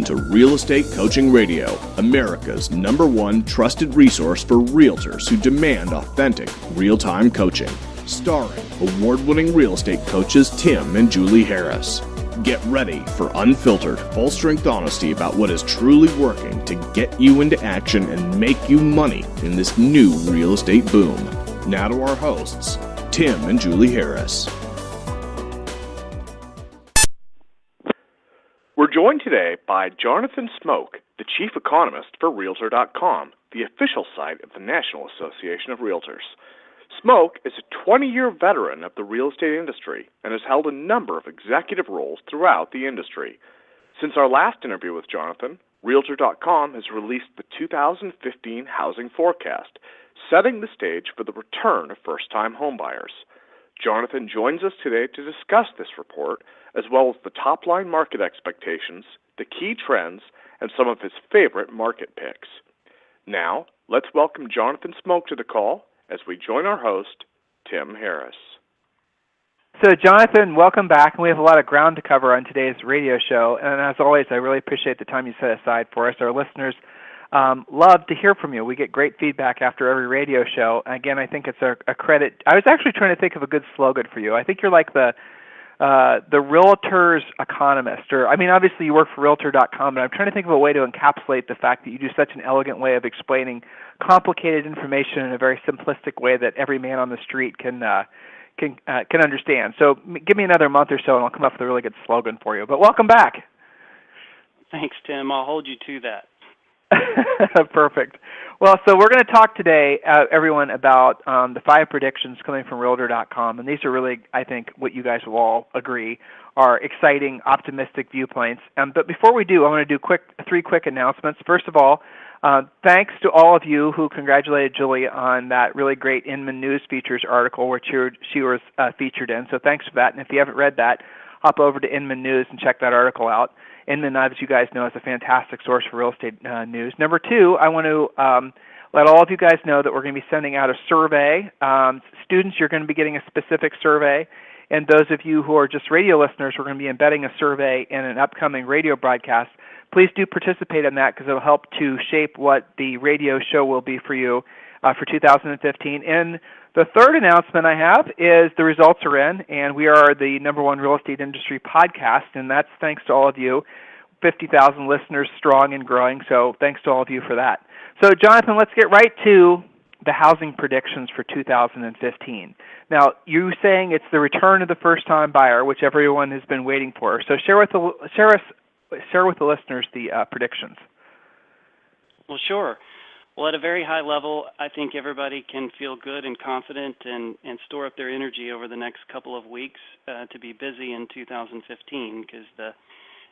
Welcome to Real Estate Coaching Radio, America's #1 trusted resource for realtors who demand authentic, real-time coaching. Starring award-winning real estate coaches Tim and Julie Harris. Get ready for unfiltered, full-strength honesty about what is truly working to get you into action and make you money in this new real estate boom. Now to our hosts, Tim and Julie Harris. We're joined today by Jonathan Smoke, the Chief Economist for Realtor.com, the official site of the National Association of Realtors. Smoke is a 20-year veteran of the real estate industry and has held a number of executive roles throughout the industry. Since our last interview with Jonathan, Realtor.com has released the 2015 housing forecast, setting the stage for the return of first-time homebuyers. Jonathan joins us today to discuss this report, as well as the top-line market expectations, the key trends, and some of his favorite market picks. Now, let's welcome Jonathan Smoke to the call as we join our host, Tim Harris. So, Jonathan, welcome back. We have a lot of ground to cover on today's radio show, and as always, I really appreciate the time you set aside for us. Our listeners love to hear from you. We get great feedback after every radio show. Again, I think it's a credit. I was actually trying to think of a good slogan for you. I think you're like the realtor's economist, or obviously you work for Realtor.com, but I'm trying to think of a way to encapsulate the fact that you do such an elegant way of explaining complicated information in a very simplistic way that every man on the street can understand. So give me another month or so, and I'll come up with a really good slogan for you. But welcome back. Thanks, Tim. I'll hold you to that. Perfect. Well, so we're going to talk today, everyone, about the 5 predictions coming from Realtor.com, and these are really, I think, what you guys will all agree are exciting, optimistic viewpoints. But before we do, I want to do 3 quick announcements. First of all, thanks to all of you who congratulated Julie on that really great Inman News Features article which she was featured in. So thanks for that. And if you haven't read that, hop over to Inman News and check that article out. Inman, as you guys know, is a fantastic source for real estate news. Number 2, I want to let all of you guys know that we're going to be sending out a survey. Students, you're going to be getting a specific survey. And those of you who are just radio listeners, we're going to be embedding a survey in an upcoming radio broadcast. Please do participate in that because it will help to shape what the radio show will be for you for 2015. And the third announcement I have is the results are in, and we are the #1 real estate industry podcast, and that's thanks to all of you, 50,000 listeners strong and growing, so thanks to all of you for that. So, Jonathan, let's get right to the housing predictions for 2015. Now, you're saying it's the return of the first-time buyer, which everyone has been waiting for. So share with the listeners the predictions. Well, sure. Well, at a very high level, I think everybody can feel good and confident and store up their energy over the next couple of weeks to be busy in 2015, because the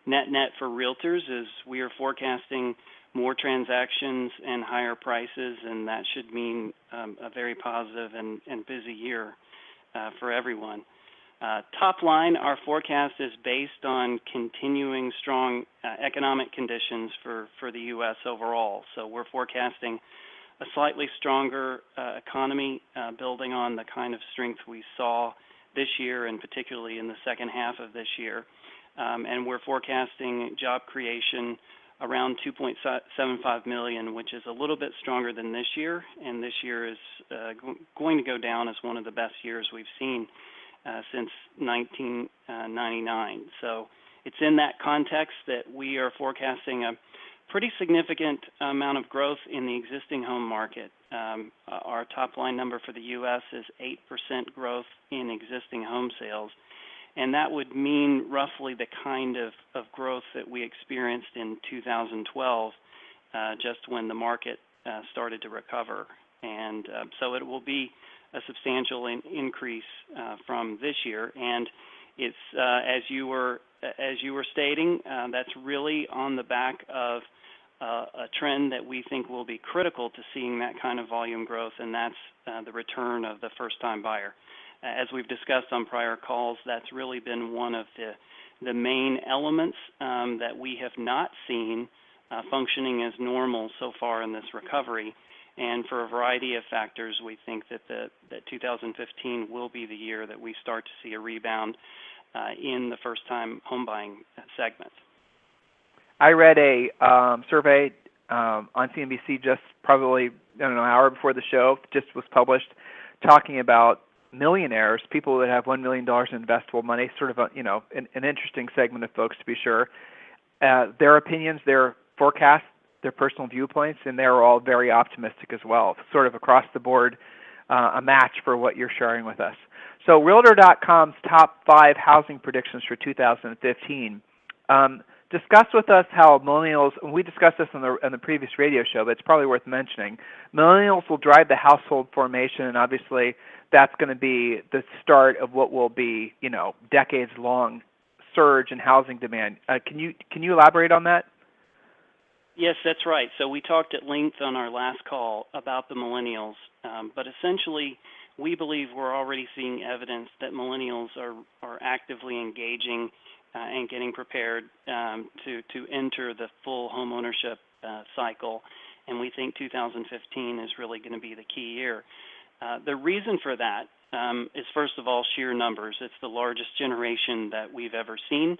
net for realtors is we are forecasting more transactions and higher prices, and that should mean a very positive and busy year for everyone. Top line, our forecast is based on continuing strong economic conditions for the U.S. overall. So we're forecasting a slightly stronger economy, building on the kind of strength we saw this year, and particularly in the second half of this year. And we're forecasting job creation around 2.75 million, which is a little bit stronger than this year. And this year is going to go down as one of the best years we've seen since 1999. So it's in that context that we are forecasting a pretty significant amount of growth in the existing home market. Our top line number for the U.S. is 8% growth in existing home sales, and that would mean roughly the kind of growth that we experienced in 2012, just when the market started to recover. And so it will be a substantial increase from this year, and it's as you were stating, that's really on the back of a trend that we think will be critical to seeing that kind of volume growth, and that's the return of the first-time buyer. As we've discussed on prior calls, that's really been one of the main elements that we have not seen functioning as normal so far in this recovery. And for a variety of factors, we think that 2015 will be the year that we start to see a rebound in the first-time home buying segment. I read a survey on CNBC just probably, an hour before the show, just was published, talking about millionaires, people that have $1 million in investable money, sort of an interesting segment of folks to be sure. Their opinions, their forecasts, their personal viewpoints, and they're all very optimistic as well, sort of across the board, a match for what you're sharing with us. So Realtor.com's top 5 housing predictions for 2015. Discuss with us how millennials, and we discussed this on the previous radio show, but it's probably worth mentioning. Millennials will drive the household formation, and obviously that's going to be the start of what will be, decades-long surge in housing demand. Can you elaborate on that? Yes, that's right. So we talked at length on our last call about the millennials, but essentially we believe we're already seeing evidence that millennials are actively engaging and getting prepared to enter the full home ownership cycle, and we think 2015 is really going to be the key year. The reason for that is, first of all, sheer numbers. It's the largest generation that we've ever seen,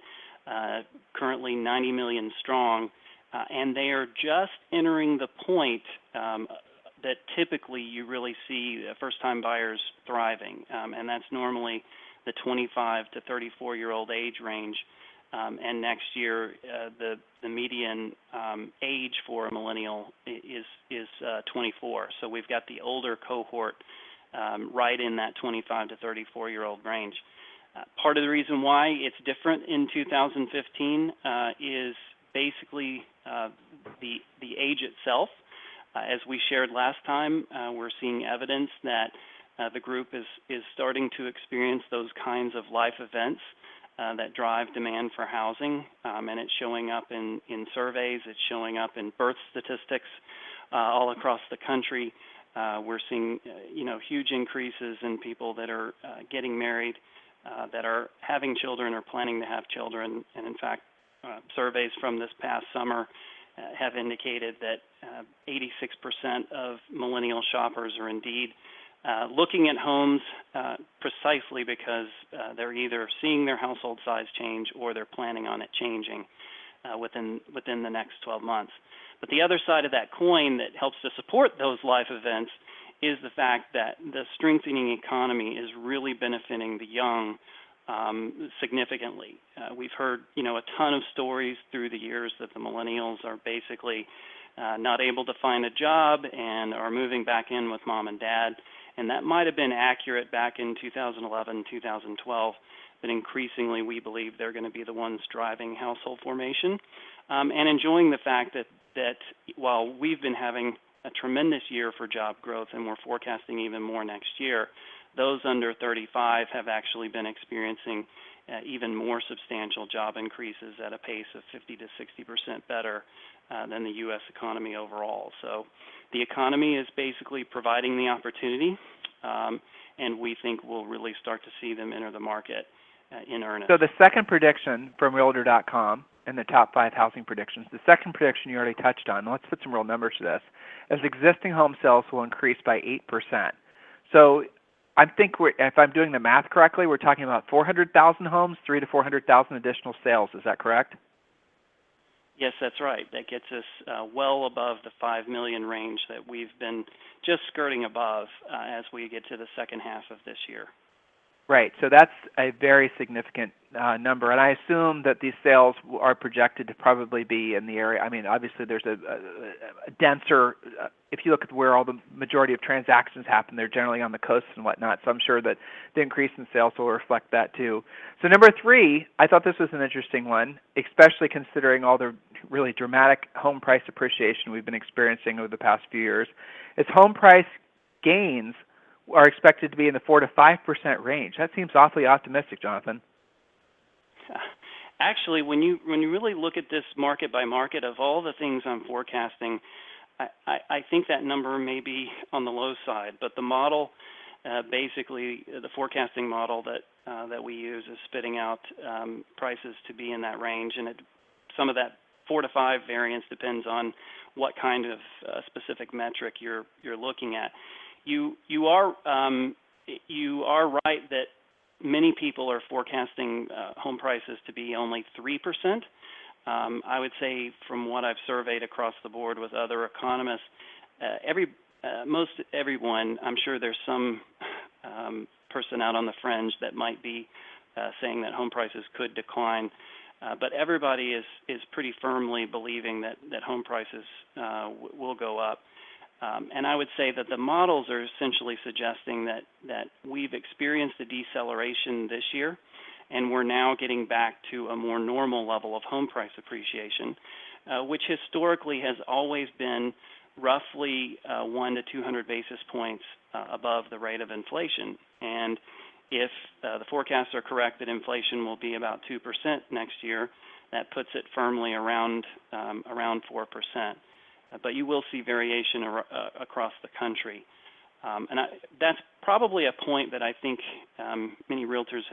currently 90 million strong, and they are just entering the point that typically you really see first-time buyers thriving, and that's normally the 25 to 34-year-old age range. And next year, the median age for a millennial is 24. So we've got the older cohort right in that 25 to 34-year-old range. Part of the reason why it's different in 2015 is basically the age itself. As we shared last time, we're seeing evidence that the group is starting to experience those kinds of life events that drive demand for housing, and it's showing up in surveys, it's showing up in birth statistics all across the country. We're seeing huge increases in people that are getting married, that are having children or planning to have children, and in fact, surveys from this past summer have indicated that 86% of millennial shoppers are indeed looking at homes precisely because they're either seeing their household size change or they're planning on it changing within the next 12 months. But the other side of that coin that helps to support those life events is the fact that the strengthening economy is really benefiting the young significantly. We've heard, a ton of stories through the years that the millennials are basically not able to find a job and are moving back in with mom and dad. And that might have been accurate back in 2011, 2012, but increasingly we believe they're going to be the ones driving household formation and enjoying the fact that while we've been having a tremendous year for job growth and we're forecasting even more next year, those under 35 have actually been experiencing even more substantial job increases at a pace of 50 to 60% better than the U.S. economy overall. So the economy is basically providing the opportunity, and we think we'll really start to see them enter the market in earnest. So the second prediction from Realtor.com and the top 5 housing predictions, the second prediction you already touched on, let's put some real numbers to this, is existing home sales will increase by 8%. So I think if I'm doing the math correctly, we're talking about 400,000 homes, 300,000 to 400,000 additional sales. Is that correct? Yes, that's right. That gets us well above the 5 million range that we've been just skirting above as we get to the second half of this year. Right. So that's a very significant number. And I assume that these sales are projected to probably be in the area. I mean, obviously there's a denser, if you look at where all the majority of transactions happen, they're generally on the coasts and whatnot. So I'm sure that the increase in sales will reflect that too. So number 3, I thought this was an interesting one, especially considering all the really dramatic home price appreciation we've been experiencing over the past few years, is home price gains are expected to be in the 4 to 5% range. That seems awfully optimistic, Jonathan. Actually, when you really look at this market by market, of all the things I'm forecasting, I think that number may be on the low side. But the model, basically, the forecasting model that we use is spitting out prices to be in that range, and some of that 4 to 5 variance depends on what kind of specific metric you're looking at. You are right that many people are forecasting home prices to be only 3%, I would say from what I've surveyed across the board with other economists, most everyone, I'm sure there's some person out on the fringe that might be saying that home prices could decline, but everybody is pretty firmly believing that home prices will go up. And I would say that the models are essentially suggesting that we've experienced a deceleration this year, and we're now getting back to a more normal level of home price appreciation, which historically has always been roughly 1 to 200 basis points above the rate of inflation. And if the forecasts are correct that inflation will be about 2% next year, that puts it firmly around 4%. But you will see variation across the country. That's probably a point that I think many realtors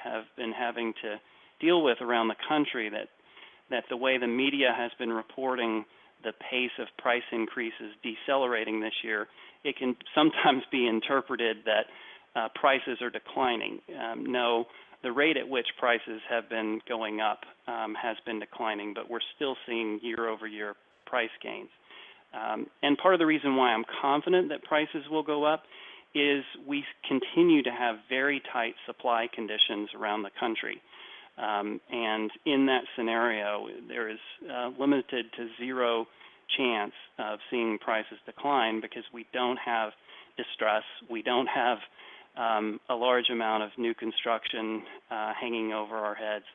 have been having to deal with around the country, that the way the media has been reporting the pace of price increases decelerating this year, it can sometimes be interpreted that prices are declining. No, the rate at which prices have been going up has been declining, but we're still seeing year-over-year price gains. And part of the reason why I'm confident that prices will go up is we continue to have very tight supply conditions around the country. And in that scenario, there is limited to zero chance of seeing prices decline because we don't have distress. We don't have a large amount of new construction hanging over our heads.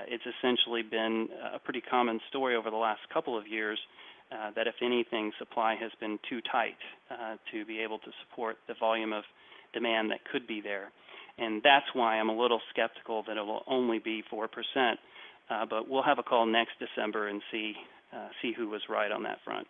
It's essentially been a pretty common story over the last couple of years that if anything, supply has been too tight to be able to support the volume of demand that could be there. And that's why I'm a little skeptical that it will only be 4%. But we'll have a call next December and see who was right on that front.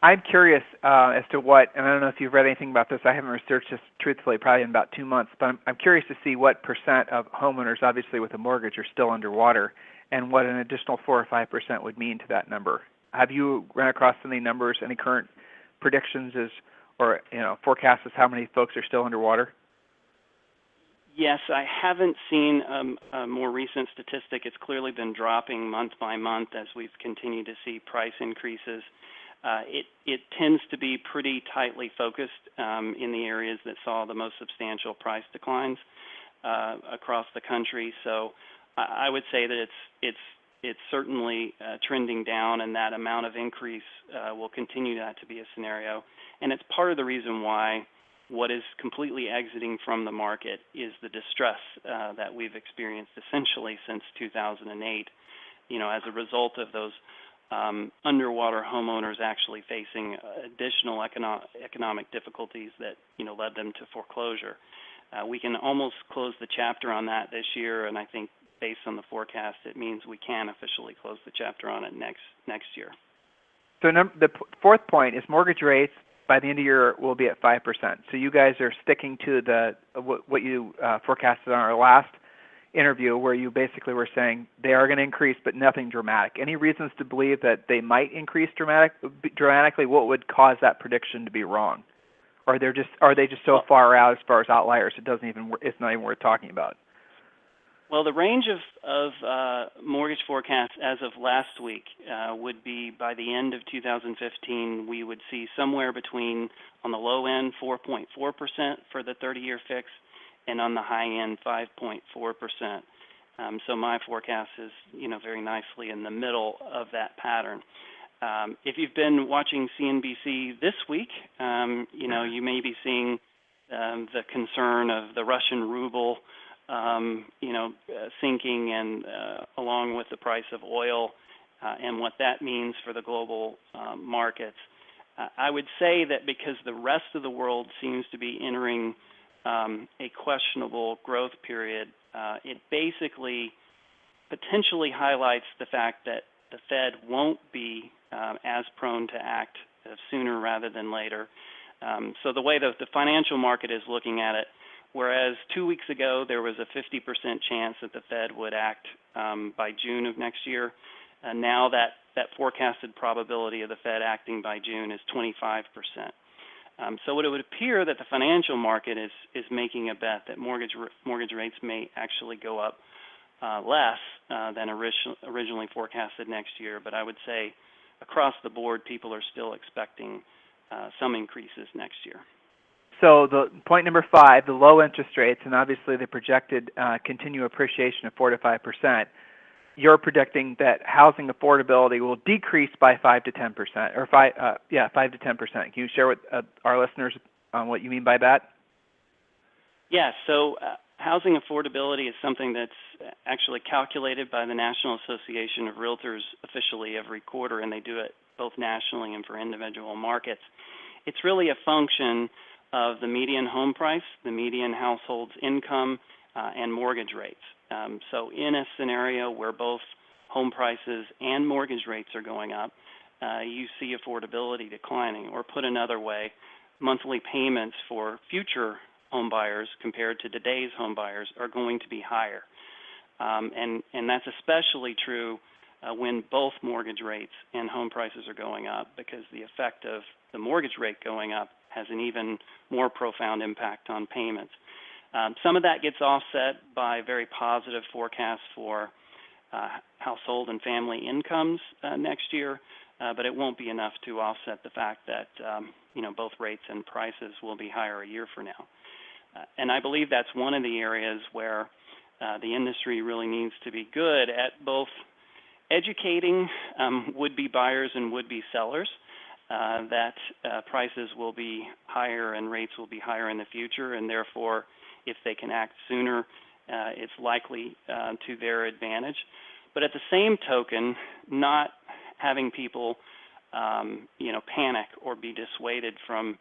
I'm curious as to what, and I don't know if you've read anything about this. I haven't researched this truthfully probably in about 2 months, but I'm curious to see what percent of homeowners, obviously with a mortgage, are still underwater, and what an additional 4 or 5% would mean to that number. Have you run across any numbers, any current predictions or forecasts as how many folks are still underwater? Yes, I haven't seen a more recent statistic. It's clearly been dropping month by month as we've continued to see price increases. It tends to be pretty tightly focused in the areas that saw the most substantial price declines across the country. So I would say that it's certainly trending down, and that amount of increase will continue that to be a scenario. And it's part of the reason why what is completely exiting from the market is the distress that we've experienced essentially since 2008, as a result of those underwater homeowners actually facing additional economic difficulties that, led them to foreclosure. We can almost close the chapter on that this year, and I think based on the forecast, it means we can officially close the chapter on it next year. So the fourth point is mortgage rates by the end of the year will be at 5%. So you guys are sticking to what you forecasted on our last interview, where you basically were saying they are going to increase, but nothing dramatic. Any reasons to believe that they might increase dramatically? What would cause that prediction to be wrong? Or are they just so far out as far as outliers it's not even worth talking about? Well, the range of mortgage forecasts as of last week would be by the end of 2015, we would see somewhere between, on the low end, 4.4% for the 30-year fix, and on the high end, 5.4%. So my forecast is, very nicely in the middle of that pattern. If you've been watching CNBC this week, you may be seeing the concern of the Russian ruble sinking, and along with the price of oil and what that means for the global markets. I would say that because the rest of the world seems to be entering a questionable growth period, it basically potentially highlights the fact that the Fed won't be as prone to act sooner rather than later. So the way that the financial market is looking at it, whereas 2 weeks ago there was a 50% chance that the Fed would act by June of next year, now that forecasted probability of the Fed acting by June is 25%. So it would appear that the financial market is making a bet that mortgage rates may actually go up less than originally forecasted next year. But I would say across the board, people are still expecting some increases next year. So the point number 5, the low interest rates, and obviously the projected continued appreciation of 4 to 5%. You're predicting that housing affordability will decrease by 5 to 10%, or 5 to 10%. Can you share with our listeners what you mean by that? Yeah. So housing affordability is something that's actually calculated by the National Association of Realtors officially every quarter, and they do it both nationally and for individual markets. It's really a function of the median home price, the median household's income, and mortgage rates. So in a scenario where both home prices and mortgage rates are going up, you see affordability declining. Or put another way, monthly payments for future home buyers compared to today's home buyers are going to be higher. And that's especially true when both mortgage rates and home prices are going up, because the effect of the mortgage rate going up has an even more profound impact on payments. Some of that gets offset by very positive forecasts for household and family incomes next year, but it won't be enough to offset the fact that both rates and prices will be higher a year from now. And I believe that's one of the areas where the industry really needs to be good at both educating would-be buyers and would-be sellers that prices will be higher and rates will be higher in the future, and therefore, if they can act sooner, it's likely to their advantage. But at the same token, not having people, panic or be dissuaded from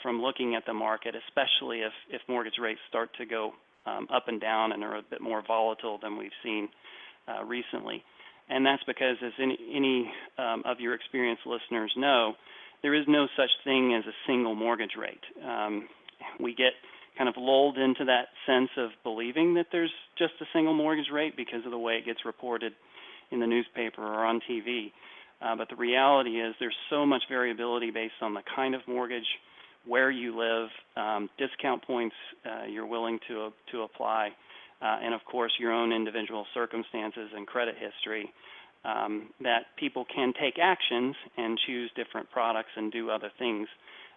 looking at the market, especially if mortgage rates start to go up and down and are a bit more volatile than we've seen recently. And that's because, as any of your experienced listeners know, there is no such thing as a single mortgage rate. We get kind of lulled into that sense of believing that there's just a single mortgage rate because of the way it gets reported in the newspaper or on TV. But the reality is there's so much variability based on the kind of mortgage, where you live, discount points you're willing to apply, and of course your own individual circumstances and credit history, that people can take actions and choose different products and do other things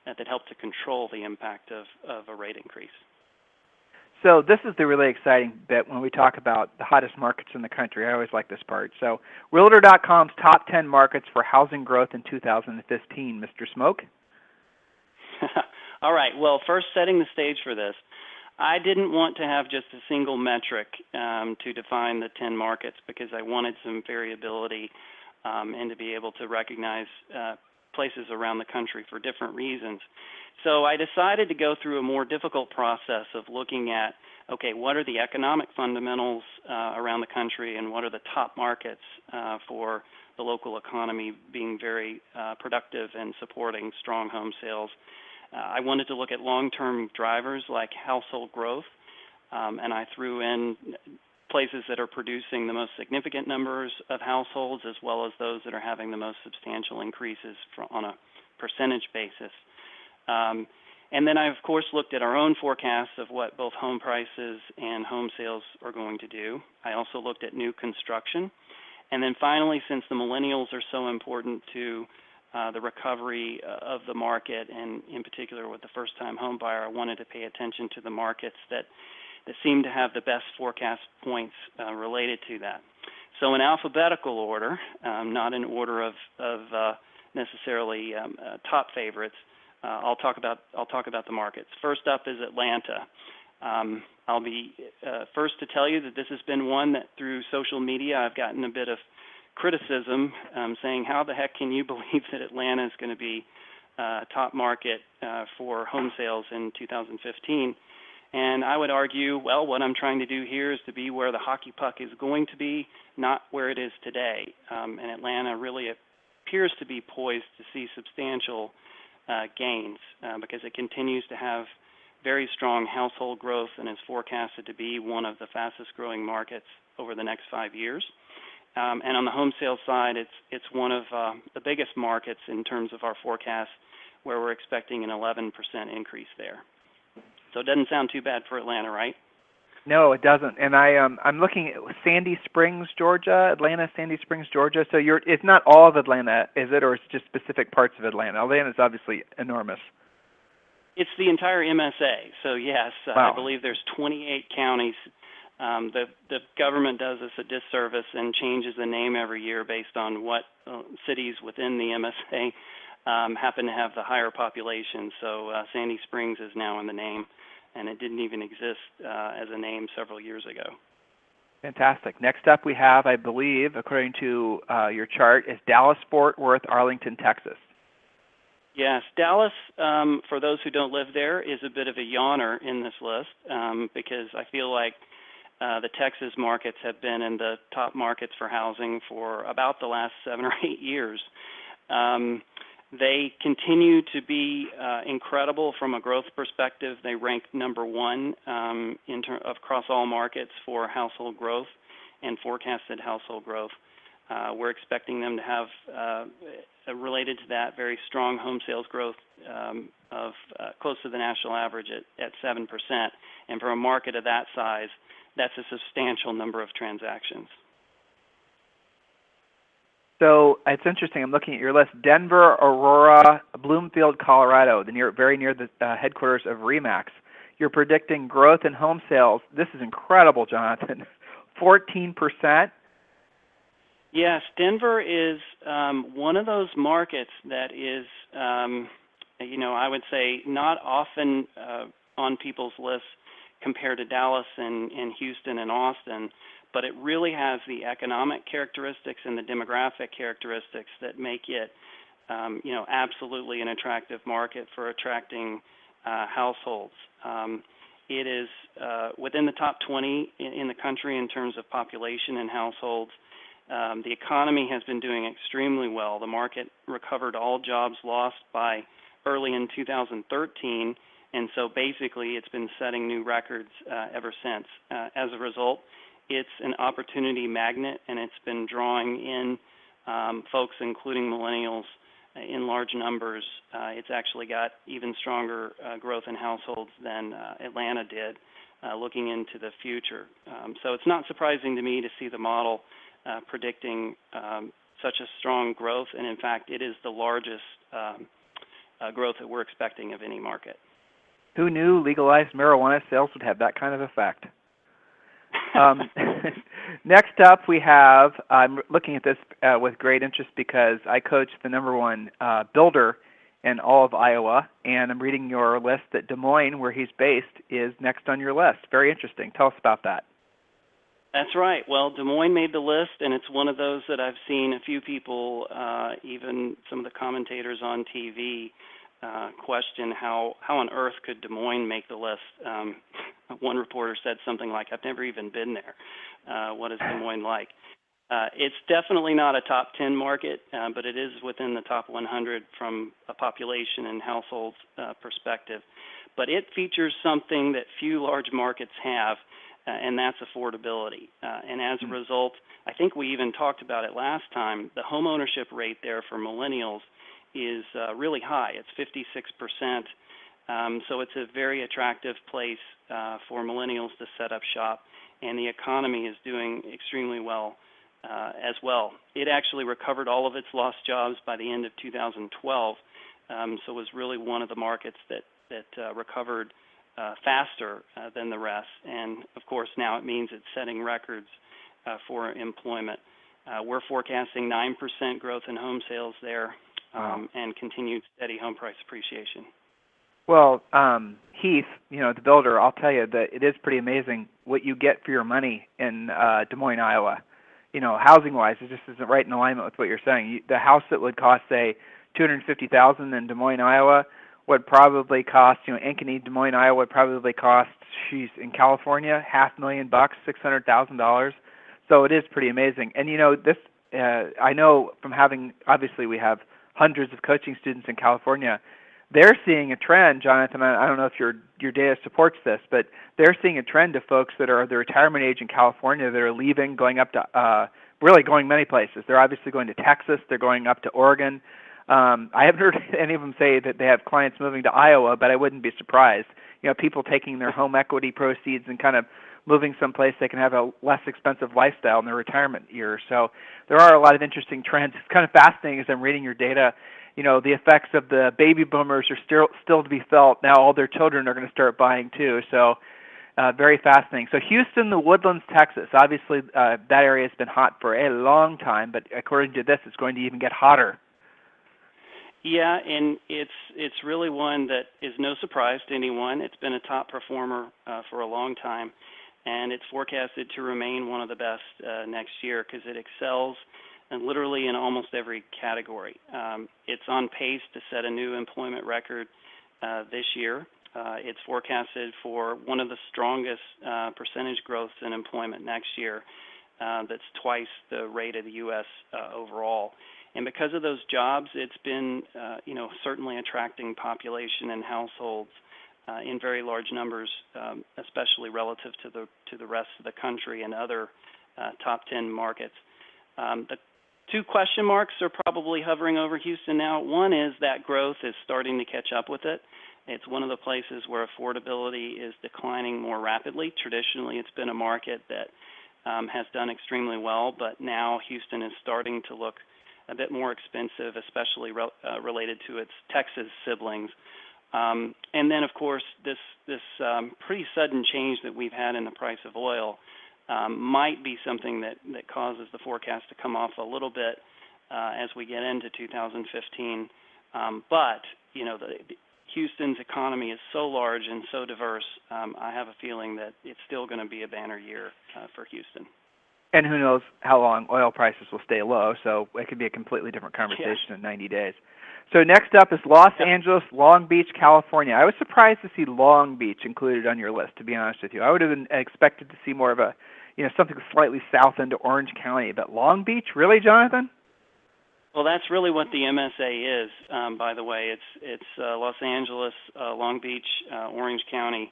that help to control the impact of a rate increase. So this is the really exciting bit when we talk about the hottest markets in the country. I always like this part. So Realtor.com's top 10 markets for housing growth in 2015, Mr. Smoke. All right. Well, first, setting the stage for this, I didn't want to have just a single metric to define the 10 markets because I wanted some variability and to be able to recognize places around the country for different reasons. So I decided to go through a more difficult process of looking at, okay, what are the economic fundamentals around the country and what are the top markets for the local economy being very productive and supporting strong home sales. I wanted to look at long-term drivers like household growth, and I threw in places that are producing the most significant numbers of households as well as those that are having the most substantial increases on a percentage basis. And then I, of course, looked at our own forecasts of what both home prices and home sales are going to do. I also looked at new construction. And then finally, since the millennials are so important to the recovery of the market, and in particular with the first-time home buyer, I wanted to pay attention to the markets that seem to have the best forecast points related to that. So in alphabetical order, not in order of necessarily top favorites, I'll talk about the markets. First up is Atlanta. I'll be first to tell you that this has been one that through social media I've gotten a bit of criticism saying, how the heck can you believe that Atlanta is going to be a top market for home sales in 2015? And I would argue, well, what I'm trying to do here is to be where the hockey puck is going to be, not where it is today. And Atlanta really appears to be poised to see substantial gains because it continues to have very strong household growth and is forecasted to be one of the fastest growing markets over the next 5 years. And on the home sales side, it's one of the biggest markets in terms of our forecast, where we're expecting an 11% increase there. So it doesn't sound too bad for Atlanta, right? No, it doesn't. And I'm looking at Sandy Springs, Georgia, Atlanta, Sandy Springs, Georgia. So it's not all of Atlanta, is it, or it's just specific parts of Atlanta? Atlanta is obviously enormous. It's the entire MSA. So yes, Wow. I believe there's 28 counties. The government does us a disservice and changes the name every year based on what cities within the MSA happen to have the higher population. So Sandy Springs is now in the name, and it didn't even exist as a name several years ago. Fantastic. Next up we have, I believe, according to your chart, is Dallas-Fort Worth, Arlington, Texas. Yes, Dallas, for those who don't live there, is a bit of a yawner in this list because I feel like the Texas markets have been in the top markets for housing for about the last 7 or 8 years. They continue to be incredible from a growth perspective. They rank number one across all markets for household growth and forecasted household growth. We're expecting them to have, related to that, very strong home sales growth of close to the national average at 7%. And for a market of that size, that's a substantial number of transactions. So it's interesting. I'm looking at your list. Denver, Aurora, Bloomfield, Colorado, very near the headquarters of RE/MAX. You're predicting growth in home sales. This is incredible, Jonathan. 14%. Yes, Denver is one of those markets that is, I would say not often on people's lists compared to Dallas and Houston and Austin, but it really has the economic characteristics and the demographic characteristics that make it, absolutely an attractive market for attracting households. It is within the top 20 in the country in terms of population and households. The economy has been doing extremely well. The market recovered all jobs lost by early in 2013, and so basically it's been setting new records ever since. As a result, it's an opportunity magnet, and it's been drawing in folks, including millennials, in large numbers. It's actually got even stronger growth in households than Atlanta did looking into the future. So it's not surprising to me to see the model predicting such a strong growth, and in fact, it is the largest growth that we're expecting of any market. Who knew legalized marijuana sales would have that kind of effect? Next up, we have, I'm looking at this with great interest because I coach the number one builder in all of Iowa, and I'm reading your list that Des Moines, where he's based, is next on your list. Very interesting. Tell us about that. That's right. Well, Des Moines made the list, and it's one of those that I've seen a few people, even some of the commentators on TV, question how on earth could Des Moines make the list. One reporter said something like, I've never even been there. What is Des Moines like? It's definitely not a top 10 market, but it is within the top 100 from a population and households perspective. But it features something that few large markets have, and that's affordability. And as a result, I think we even talked about it last time, the home ownership rate there for millennials is really high. It's 56%. So it's a very attractive place for millennials to set up shop, and the economy is doing extremely well as well. It actually recovered all of its lost jobs by the end of 2012, so it was really one of the markets that recovered faster than the rest. And, of course, now it means it's setting records for employment. We're forecasting 9% growth in home sales there and continued steady home price appreciation. Well, Heath, the builder, I'll tell you that it is pretty amazing what you get for your money in Des Moines, Iowa. Housing-wise, it just isn't right in alignment with what you're saying. The house that would cost, say, $250,000 in Des Moines, Iowa, would probably cost, Ankeny, Des Moines, Iowa, would probably cost, in California, $500,000, $600,000. So it is pretty amazing. And this, I know from having, obviously, we have hundreds of coaching students in California. They're seeing a trend, Jonathan. I don't know if your data supports this, but they're seeing a trend of folks that are the retirement age in California that are leaving, going up to really going many places. They're obviously going to Texas. They're going up to Oregon. I haven't heard any of them say that they have clients moving to Iowa, but I wouldn't be surprised. People taking their home equity proceeds and kind of moving someplace they can have a less expensive lifestyle in their retirement years. So there are a lot of interesting trends. It's kind of fascinating as I'm reading your data. The effects of the baby boomers are still to be felt. Now all their children are going to start buying too. So very fascinating. So Houston, the Woodlands, Texas. Obviously, that area has been hot for a long time, but according to this, it's going to even get hotter. Yeah, and it's really one that is no surprise to anyone. It's been a top performer for a long time, and it's forecasted to remain one of the best next year because it excels literally in almost every category. It's on pace to set a new employment record this year. It's forecasted for one of the strongest percentage growths in employment next year. That's twice the rate of the U.S. Overall. And because of those jobs, it's been, certainly attracting population and households in very large numbers, especially relative to the rest of the country and other top 10 markets. The two question marks are probably hovering over Houston now. One is that growth is starting to catch up with it. It's one of the places where affordability is declining more rapidly. Traditionally, it's been a market that has done extremely well, but now Houston is starting to look a bit more expensive, especially related to its Texas siblings. And then, of course, this pretty sudden change that we've had in the price of oil might be something that causes the forecast to come off a little bit as we get into 2015. But, Houston's economy is so large and so diverse, I have a feeling that it's still going to be a banner year for Houston. And who knows how long oil prices will stay low, so it could be a completely different conversation in 90 days. So next up is Los Angeles, Long Beach, California. I was surprised to see Long Beach included on your list, to be honest with you. I would have expected to see more of a, something slightly south into Orange County. But Long Beach, really, Jonathan? Well, that's really what the MSA is, by the way. It's Los Angeles, Long Beach, Orange County.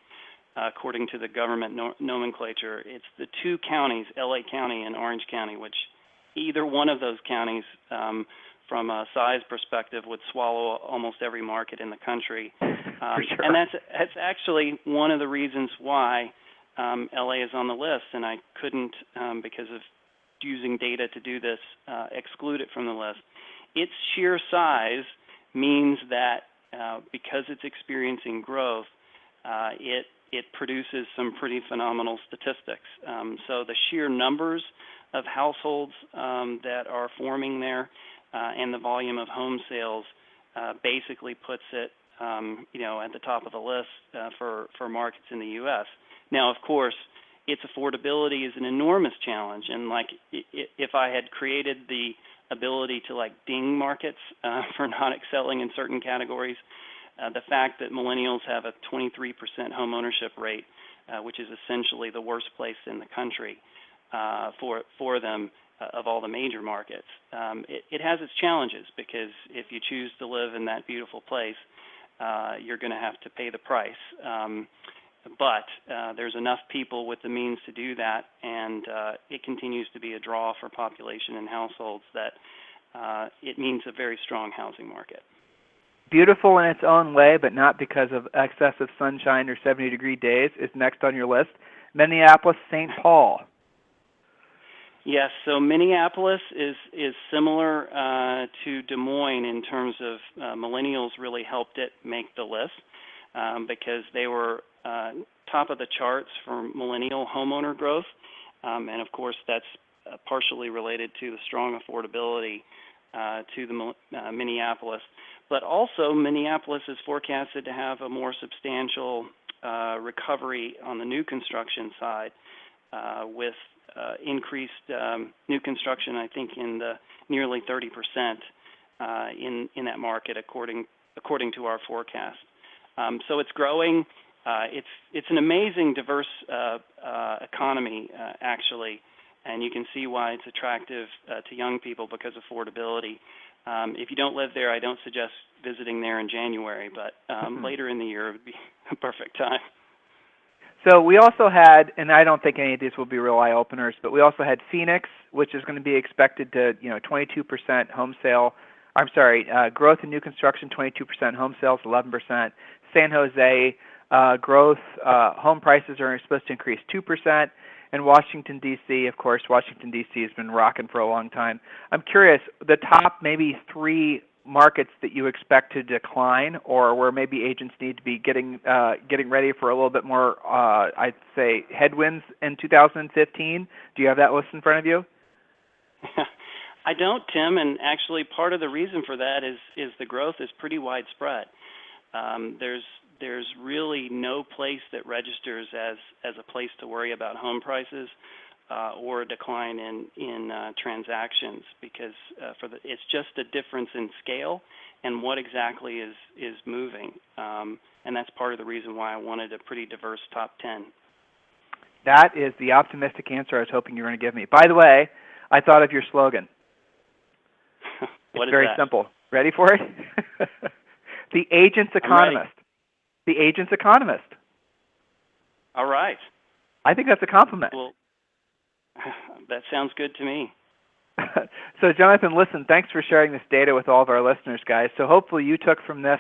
According to the government nomenclature, it's the two counties, LA County and Orange County, which either one of those counties, from a size perspective, would swallow almost every market in the country. Sure. And that's actually one of the reasons why LA is on the list, and I couldn't, because of using data to do this, exclude it from the list. Its sheer size means that because it's experiencing growth, it produces some pretty phenomenal statistics. So the sheer numbers of households that are forming there and the volume of home sales basically puts it, at the top of the list for markets in the U.S. Now, of course, its affordability is an enormous challenge, and if I had created the ability to ding markets for not excelling in certain categories, the fact that millennials have a 23% home ownership rate, which is essentially the worst place in the country for them of all the major markets, it has its challenges, because if you choose to live in that beautiful place, you're going to have to pay the price. But there's enough people with the means to do that, and it continues to be a draw for population and households that it means a very strong housing market. Beautiful in its own way, but not because of excessive sunshine or 70-degree days, is next on your list. Minneapolis, St. Paul. Yes, so Minneapolis is similar to Des Moines in terms of millennials really helped it make the list because they were top of the charts for millennial homeowner growth. And, of course, that's partially related to the strong affordability to the Minneapolis. But also, Minneapolis is forecasted to have a more substantial recovery on the new construction side with increased new construction, I think, in the nearly 30% in that market, according to our forecast. So it's growing. It's an amazing, diverse economy, actually, and you can see why it's attractive to young people because of affordability. If you don't live there, I don't suggest visiting there in January, but later in the year would be a perfect time. So we also had, and I don't think any of these will be real eye-openers, but we also had Phoenix, which is going to be expected to, 22% home sale growth in new construction 22%, home sales 11%. San Jose growth, home prices are supposed to increase 2%. And Washington, D.C., of course, Washington, D.C. has been rocking for a long time. I'm curious, the top maybe 3 markets that you expect to decline, or where maybe agents need to be getting ready for a little bit more, I'd say, headwinds in 2015. Do you have that list in front of you? I don't, Tim, and actually part of the reason for that is the growth is pretty widespread. There's really no place that registers as a place to worry about home prices or a decline in transactions, because it's just a difference in scale and what exactly is moving, and that's part of the reason why I wanted a pretty diverse top 10. That is the optimistic answer I was hoping you were going to give me. By the way, I thought of your slogan. What it's is very that? simple. Ready for it? The agent's economist. The agent's economist. All right. I think that's a compliment. Well, that sounds good to me. So, Jonathan, listen, thanks for sharing this data with all of our listeners, guys. So hopefully you took from this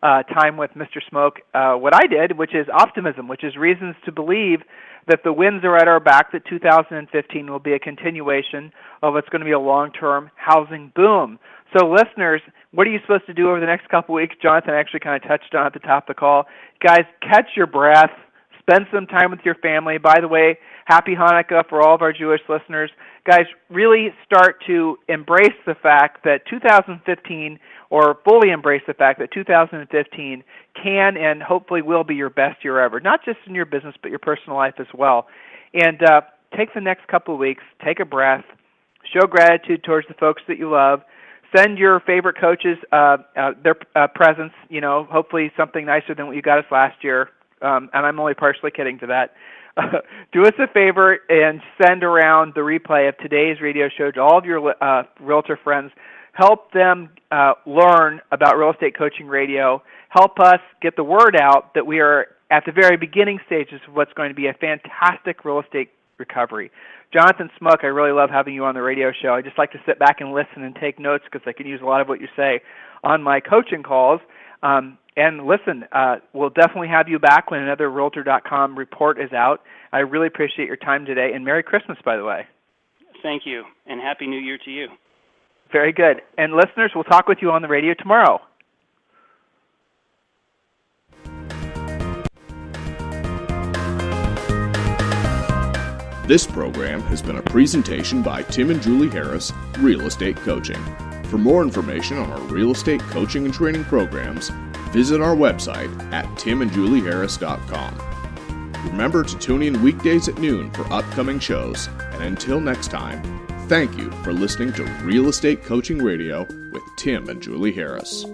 time with Mr. Smoke what I did, which is optimism, which is reasons to believe that the winds are at our back, that 2015 will be a continuation of what's going to be a long-term housing boom. So listeners, what are you supposed to do over the next couple weeks? Jonathan actually kind of touched on at the top of the call. Guys, catch your breath. Spend some time with your family. By the way, happy Hanukkah for all of our Jewish listeners. Guys, really start to embrace the fact that 2015, or fully embrace the fact that 2015 can and hopefully will be your best year ever, not just in your business, but your personal life as well. And take the next couple of weeks, take a breath, show gratitude towards the folks that you love. Send your favorite coaches their presents, hopefully something nicer than what you got us last year. And I'm only partially kidding to that. Do us a favor and send around the replay of today's radio show to all of your realtor friends. Help them learn about Real Estate Coaching Radio. Help us get the word out that we are at the very beginning stages of what's going to be a fantastic real estate recovery. Jonathan Smoke, I really love having you on the radio show. I just like to sit back and listen and take notes because I can use a lot of what you say on my coaching calls. And listen, we'll definitely have you back when another Realtor.com report is out. I really appreciate your time today, and Merry Christmas, by the way. Thank you, and Happy New Year to you. Very good. And listeners, we'll talk with you on the radio tomorrow. This program has been a presentation by Tim and Julie Harris, Real Estate Coaching. For more information on our real estate coaching and training programs, visit our website at timandjulieharris.com. Remember to tune in weekdays at noon for upcoming shows, and until next time, thank you for listening to Real Estate Coaching Radio with Tim and Julie Harris.